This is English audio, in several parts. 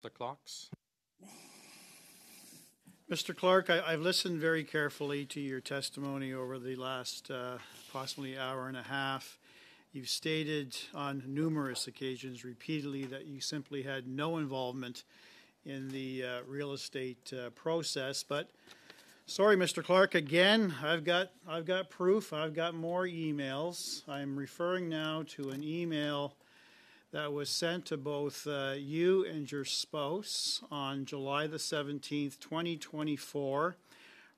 The clocks. Mr. Clark, I've listened very carefully to your testimony over the last approximately hour and a half. You've stated on numerous occasions repeatedly that you simply had no involvement in the real estate process. But sorry, Mr. Clark, again, I've got proof. I've got more emails. I'm referring now to an email that was sent to both you and your spouse on July the 17th, 2024,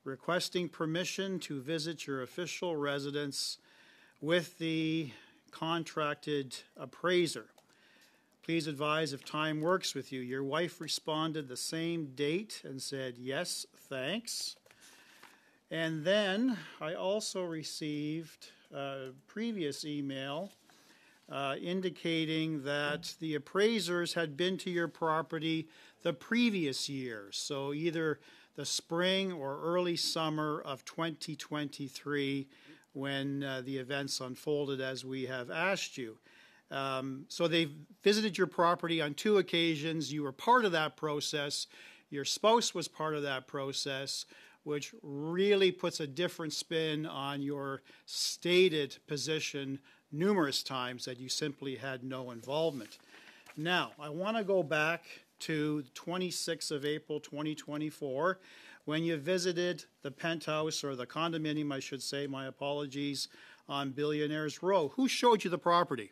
requesting permission to visit your official residence with the contracted appraiser. Please advise if time works with you. Your wife responded the same date and said, yes, thanks. And then I also received a previous email indicating that the appraisers had been to your property the previous year, so either the spring or early summer of 2023 when the events unfolded as we have asked you. So they visited your property on 2 occasions. You were part of that process. Your spouse was part of that process, which really puts a different spin on your stated position numerous times that you simply had no involvement. Now, I want to go back to 26th of April 2024 when you visited the penthouse, or the condominium, I should say, my apologies, on Billionaires Row. Who showed you the property?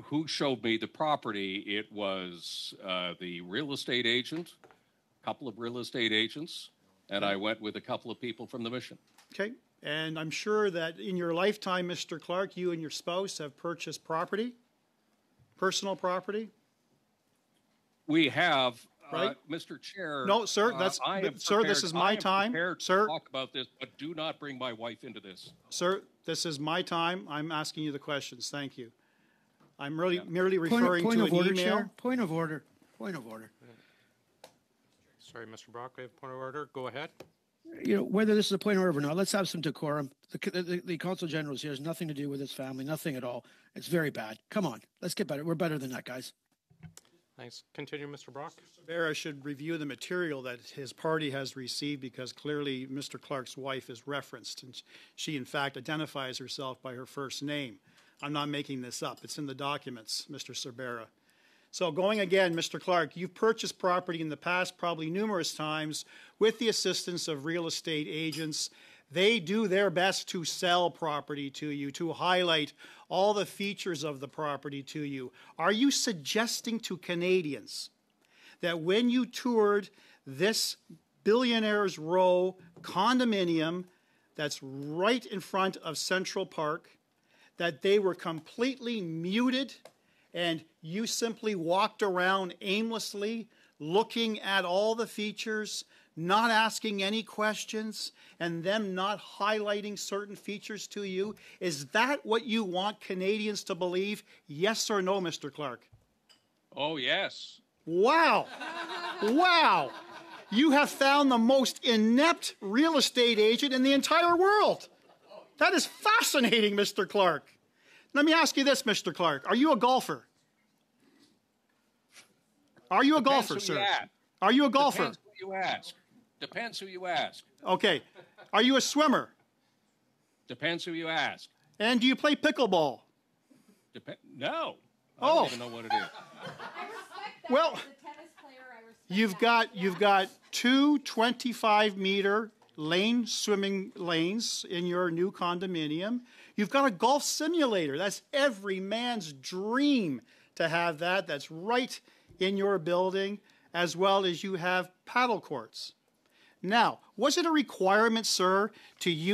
Who showed me the property? It was the real estate agent, a couple of real estate agents, and I went with a couple of people from the mission. Okay. And I'm sure that in your lifetime, Mr. Clark, you and your spouse have purchased property, personal property? We have, right? Mr. Chair. No, sir, sir, this is my time. Sir, to talk about this, but do not bring my wife into this. Sir, this is my time. I'm asking you the questions. Thank you. I'm merely referring to an email. Chair. Point of order. Point of order. Sorry, Mr. Brock, we have a point of order. Go ahead. You know, whether this is a point of order or not, let's have some decorum. The Consul General here has nothing to do with his family, nothing at all. It's very bad. Come on, let's get better. We're better than that, guys. Thanks. Continue, Mr. Brock. Mr. should review the material that his party has received, because clearly Mr. Clark's wife is referenced, and she, in fact, identifies herself by her first name. I'm not making this up. It's in the documents, Mr. Cervera. So going again, Mr. Clark, you've purchased property in the past probably numerous times with the assistance of real estate agents. They do their best to sell property to you, to highlight all the features of the property to you. Are you suggesting to Canadians that when you toured this Billionaires Row condominium that's right in front of Central Park, that they were completely muted and you simply walked around aimlessly, looking at all the features, not asking any questions, and them not highlighting certain features to you? Is that what you want Canadians to believe? Yes or no, Mr. Clark? Oh, yes. Wow. Wow. You have found the most inept real estate agent in the entire world. That is fascinating, Mr. Clark. Let me ask you this, Mr. Clark. Are you a golfer? Are you a golfer, sir? Are you a golfer? Depends who you ask. Depends who you ask. Okay. Are you a swimmer? Depends who you ask. And do you play pickleball? No. I don't even know what it is. I respect that. Well, as a tennis player, I respect you've got 2 25-meter swimming lanes in your new condominium. You've got a golf simulator. That's every man's dream to have that. That's right in your building, as well as you have paddle courts. Now, was it a requirement, sir, in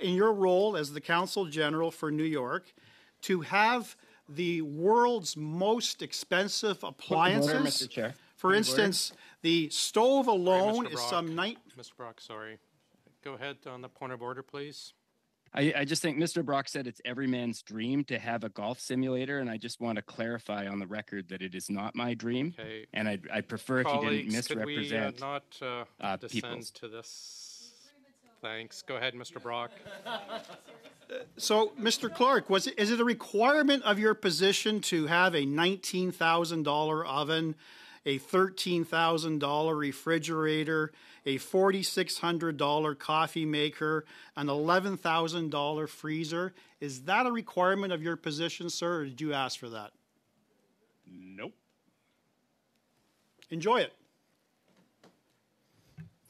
your role as the Consul General for New York, to have the world's most expensive appliances? Order, Mr. Chair. For instance, the stove alone is some Mr. Brock, sorry. Go ahead on the point of order, please. I just think Mr. Brock said it's every man's dream to have a golf simulator, and I just want to clarify on the record that it is not my dream. Okay. And I prefer if you didn't misrepresent could we not descend people's. to this? Thanks. Go ahead, Mr. Brock. So, Mr. Clark, is it a requirement of your position to have a $19,000 oven, a $13,000 refrigerator, a $4,600 coffee maker, an $11,000 freezer? Is that a requirement of your position, sir, or did you ask for that? Nope. Enjoy it.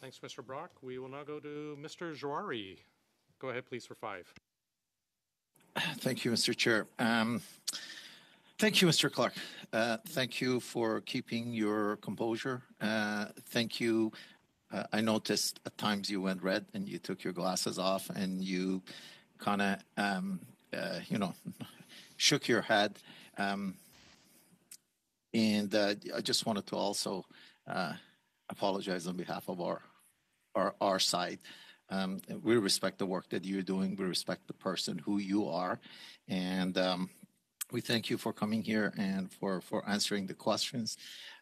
Thanks, Mr. Brock. We will now go to Mr. Jouari. Go ahead, please, for 5. Thank you, Mr. Chair. Thank you, Mr. Clark. Thank you for keeping your composure. Thank you. I noticed at times you went red and you took your glasses off and you kind of, shook your head. And I just wanted to also apologize on behalf of our side. We respect the work that you're doing. We respect the person who you are. And we thank you for coming here and for answering the questions.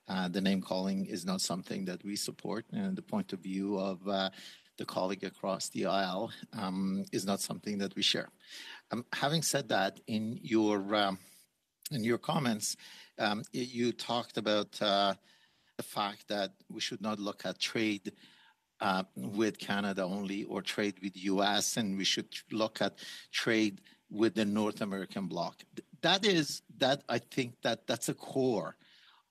The name calling is not something that we support. And the point of view of the colleague across the aisle is not something that we share. Having said that, in your comments, you talked about the fact that we should not look at trade with Canada only or trade with the U.S., and we should look at trade with the North American bloc. I think that's a core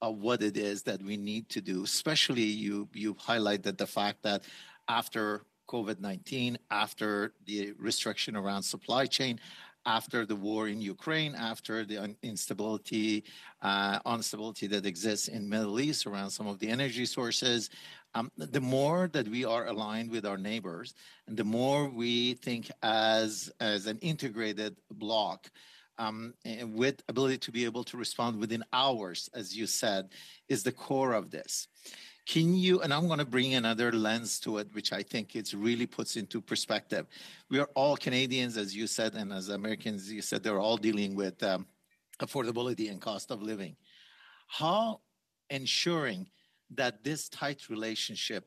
of what it is that we need to do. Especially you highlighted the fact that after COVID-19, after the restriction around supply chain, after the war in Ukraine, after the instability that exists in Middle East around some of the energy sources, the more that we are aligned with our neighbors, and the more we think as an integrated bloc, with ability to be able to respond within hours, as you said, is the core of this. Can you, and I'm going to bring another lens to it, which I think it really puts into perspective. We are all Canadians, as you said, and as Americans, you said, they're all dealing with affordability and cost of living. How ensuring that this tight relationship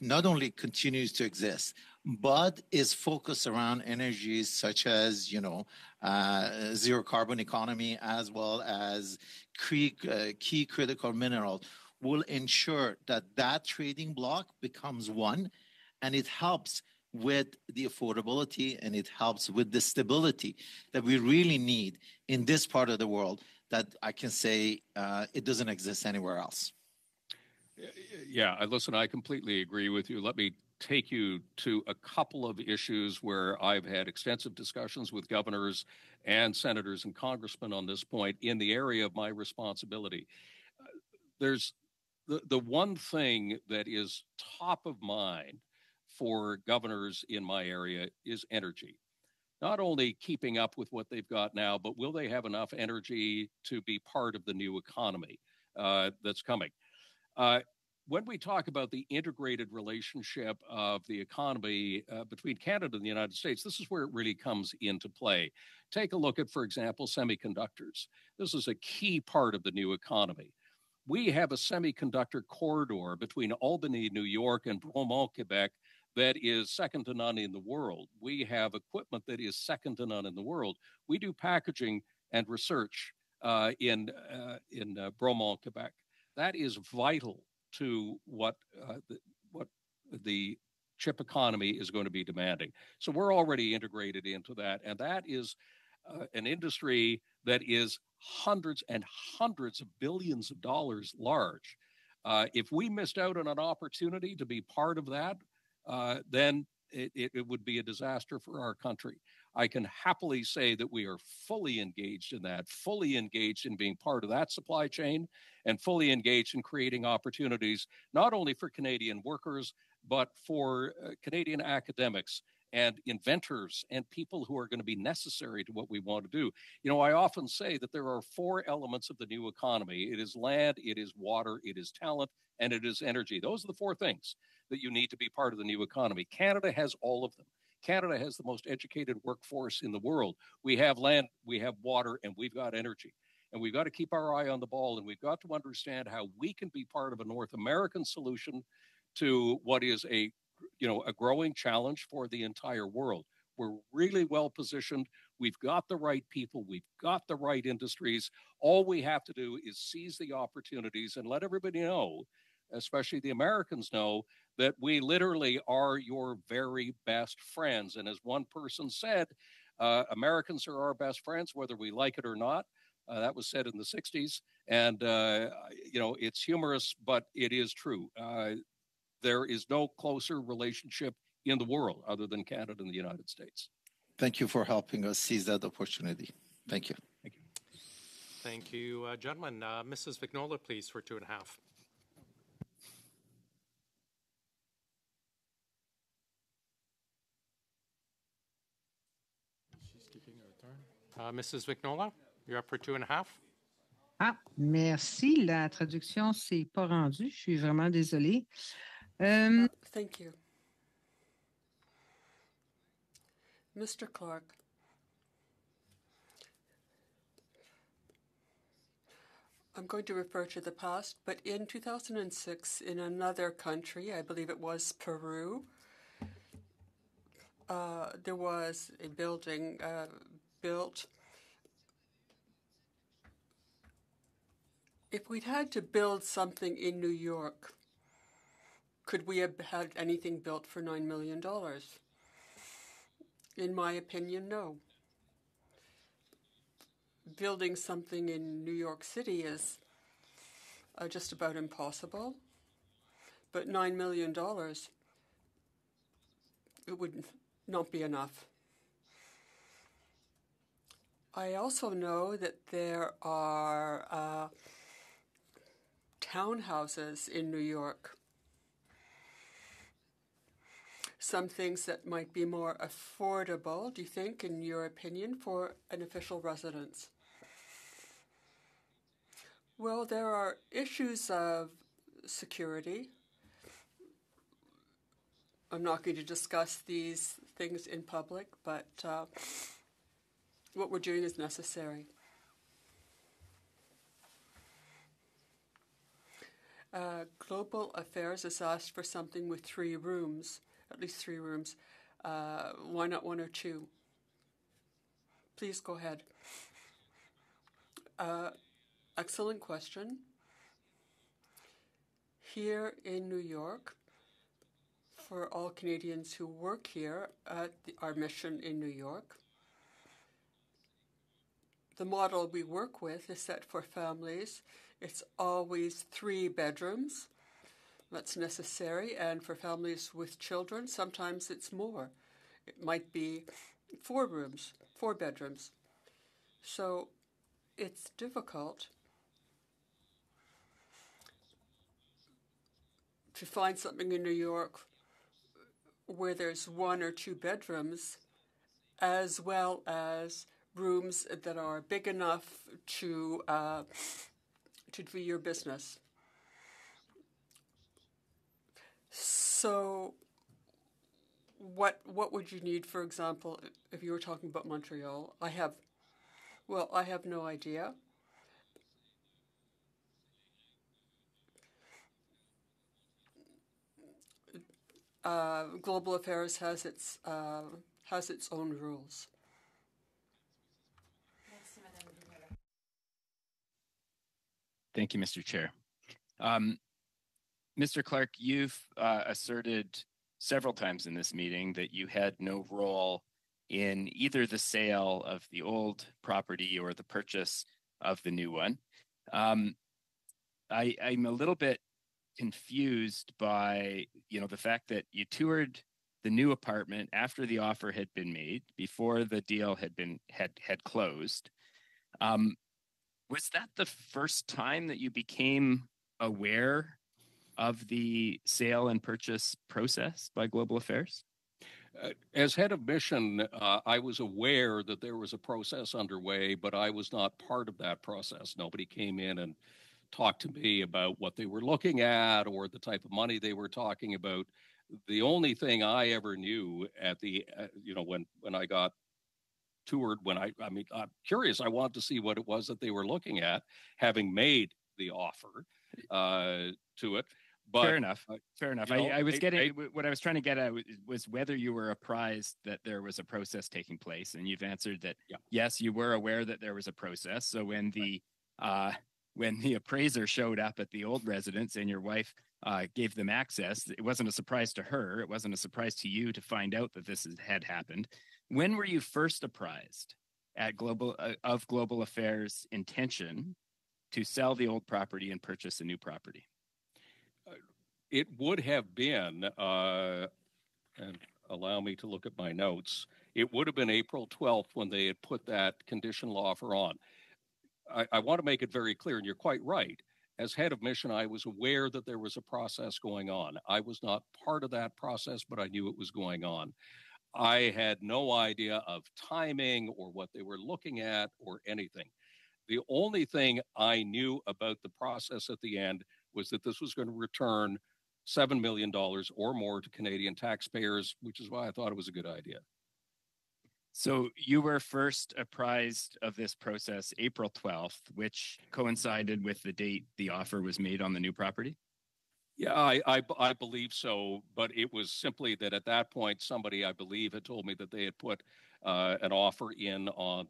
not only continues to exist, but is focused around energies such as, zero carbon economy, as well as key critical minerals, will ensure that trading bloc becomes one, and it helps with the affordability and it helps with the stability that we really need in this part of the world that I can say it doesn't exist anywhere else. Yeah, listen, I completely agree with you. Let me take you to a couple of issues where I've had extensive discussions with governors and senators and congressmen on this point in the area of my responsibility. There's the one thing that is top of mind for governors in my area is energy. Not only keeping up with what they've got now, but will they have enough energy to be part of the new economy that's coming? When we talk about the integrated relationship of the economy between Canada and the United States, this is where it really comes into play. Take a look at, for example, semiconductors. This is a key part of the new economy. We have a semiconductor corridor between Albany, New York, and Bromont, Quebec, that is second to none in the world. We have equipment that is second to none in the world. We do packaging and research in Bromont, Quebec. That is vital to what the chip economy is going to be demanding. So we're already integrated into that, and that is an industry that is hundreds and hundreds of billions of dollars large. If we missed out on an opportunity to be part of that, then it would be a disaster for our country. I can happily say that we are fully engaged in that, fully engaged in being part of that supply chain, and fully engaged in creating opportunities, not only for Canadian workers, but for Canadian academics and inventors and people who are going to be necessary to what we want to do. I often say that there are 4 elements of the new economy. It is land, it is water, it is talent, and it is energy. Those are the 4 things that you need to be part of the new economy. Canada has all of them. Canada has the most educated workforce in the world. We have land, we have water, and we've got energy. And we've got to keep our eye on the ball, and we've got to understand how we can be part of a North American solution to what is a a growing challenge for the entire world. We're really well positioned. We've got the right people. We've got the right industries. All we have to do is seize the opportunities and let everybody know, especially the Americans know, that we literally are your very best friends. And as one person said, Americans are our best friends, whether we like it or not. That was said in the 60s. And, it's humorous, but it is true. There is no closer relationship in the world other than Canada and the United States. Thank you for helping us seize that opportunity. Thank you. Thank you. Thank you, gentlemen. Mrs. Vignola, please, for 2.5. Mrs. Vignola, you're up for 2.5. Ah, merci. La traduction s'est pas rendue. Je suis vraiment désolée. Thank you. Mr. Clark, I'm going to refer to the past, but in 2006, in another country, I believe it was Peru, there was a building built. If we'd had to build something in New York, could we have had anything built for $9 million? In my opinion, no. Building something in New York City is just about impossible. But $9 million, it would not be enough. I also know that there are townhouses in New York. Some things that might be more affordable, do you think, in your opinion, for an official residence? Well, there are issues of security. I'm not going to discuss these things in public, but what we're doing is necessary. Global Affairs has asked for something with 3 rooms, at least 3 rooms. Why not 1 or 2? Please go ahead. Excellent question. Here in New York, for all Canadians who work here at our mission in New York, the model we work with is that for families, it's always 3 bedrooms. That's necessary. And for families with children, sometimes it's more. It might be 4 rooms, 4 bedrooms. So it's difficult to find something in New York where there's 1 or 2 bedrooms, as well as rooms that are big enough to do your business. So what would you need, for example, if you were talking about Montreal? I have no idea. Global Affairs has its own rules. Thank you, Mr. Chair. Mr. Clark, you've asserted several times in this meeting that you had no role in either the sale of the old property or the purchase of the new one. I'm a little bit confused by the fact that you toured the new apartment after the offer had been made, before the deal had closed. Was that the first time that you became aware of the sale and purchase process by Global Affairs? As head of mission, I was aware that there was a process underway, but I was not part of that process. Nobody came in and talked to me about what they were looking at or the type of money they were talking about. The only thing I ever knew at the, when I got toured, I'm curious. I wanted to see what it was that they were looking at, having made the offer to it. But fair enough. Fair enough. you know, I was getting what I was trying to get at was whether you were apprised that there was a process taking place, and you've answered that yes, you were aware that there was a process. So when the appraiser showed up at the old residence and your wife gave them access, it wasn't a surprise to her. It wasn't a surprise to you to find out that this had happened. When were you first apprised at Global Affairs' intention to sell the old property and purchase a new property? It would have been, and allow me to look at my notes, it would have been April 12th when they had put that conditional offer on. I want to make it very clear, and you're quite right. As head of mission, I was aware that there was a process going on. I was not part of that process, but I knew it was going on. I had no idea of timing or what they were looking at or anything. The only thing I knew about the process at the end was that this was going to return $7 million or more to Canadian taxpayers, which is why I thought it was a good idea. So you were first apprised of this process April 12th, which coincided with the date the offer was made on the new property? Yeah, I believe so, but it was simply that at that point, somebody, I believe, had told me that they had put an offer in on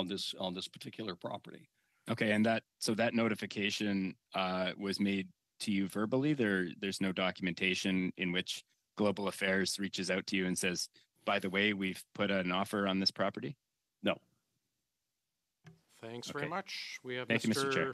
this particular property. Okay, and that notification was made to you verbally. There's no documentation in which Global Affairs reaches out to you and says, by the way, we've put an offer on this property? No. Thanks very much. We have Thank you, Mr. Chair.